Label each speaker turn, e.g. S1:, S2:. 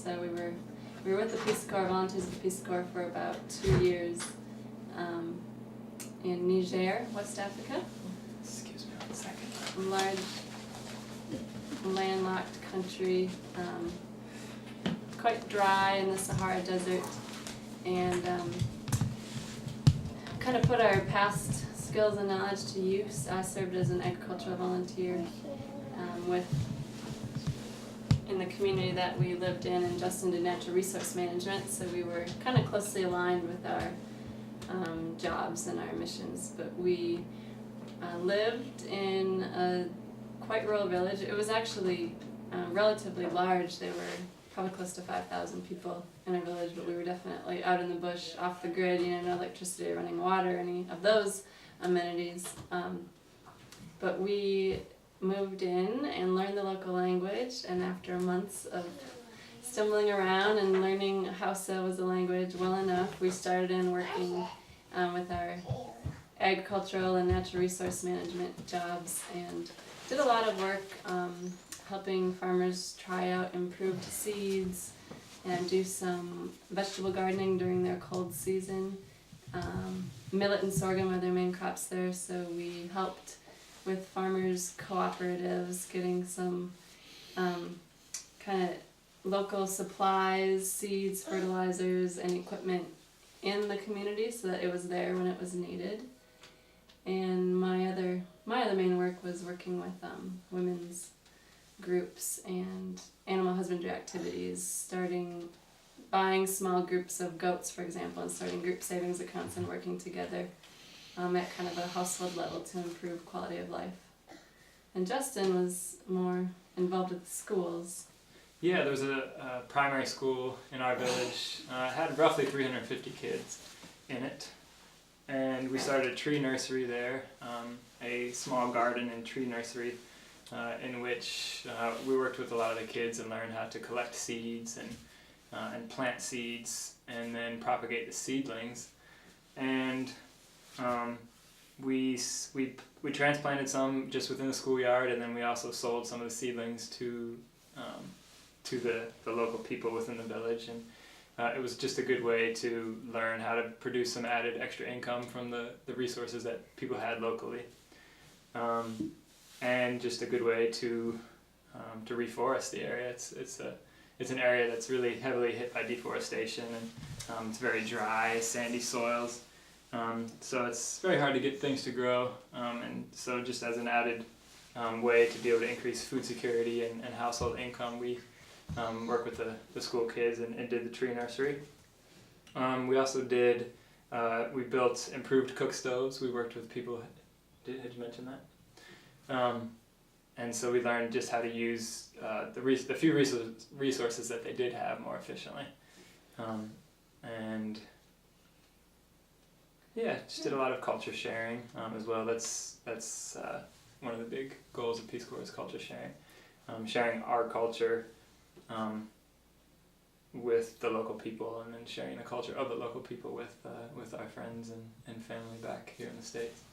S1: So we were with the Peace Corps, volunteers of the Peace Corps, for about 2 years in Niger, West Africa.
S2: Excuse me 1 second.
S1: Large, landlocked country, quite dry in the Sahara Desert, and kind of put our past skills and knowledge to use. I served as an agricultural volunteer in the community that we lived in, and Justin did natural resource management, so we were kind of closely aligned with our jobs and our missions. But we lived in a quite rural village. It was actually relatively large. There were probably close to 5,000 people in our village, but we were definitely out in the bush, off the grid, no electricity, running water, any of those amenities. But we moved in and learned the local language, and after months of stumbling around and learning Hausa was a language well enough, we started in working with our agricultural and natural resource management jobs, and did a lot of work helping farmers try out improved seeds and do some vegetable gardening during their cold season. Millet and sorghum are their main crops there, so we helped with farmers' cooperatives, getting some kind of local supplies, seeds, fertilizers, and equipment in the community so that it was there when it was needed. And my other main work was working with women's groups and animal husbandry activities, buying small groups of goats, for example, and starting group savings accounts and working together at kind of a household level to improve quality of life. And Justin was more involved with the schools.
S2: Yeah, there was a primary school in our village. It had roughly 350 kids in it. And we started a tree nursery there, a small garden and tree nursery in which we worked with a lot of the kids and learned how to collect seeds and plant seeds and then propagate the seedlings. And we transplanted some just within the schoolyard, and then we also sold some of the seedlings to the local people within the village. And it was just a good way to learn how to produce some added extra income from the resources that people had locally, and just a good way to reforest the area. It's an area that's really heavily hit by deforestation, and it's very dry, sandy soils, so it's very hard to get things to grow, and so just as an added way to be able to increase food security and household income, we worked with the school kids and did the tree nursery. We also we built improved cook stoves. We worked with people, had you mentioned that? And so we learned just how to use the few resources that they did have more efficiently. And yeah, just did a lot of culture sharing as well. That's one of the big goals of Peace Corps is culture sharing. Sharing our culture with the local people, and then sharing the culture of the local people with our friends and family back here in the States.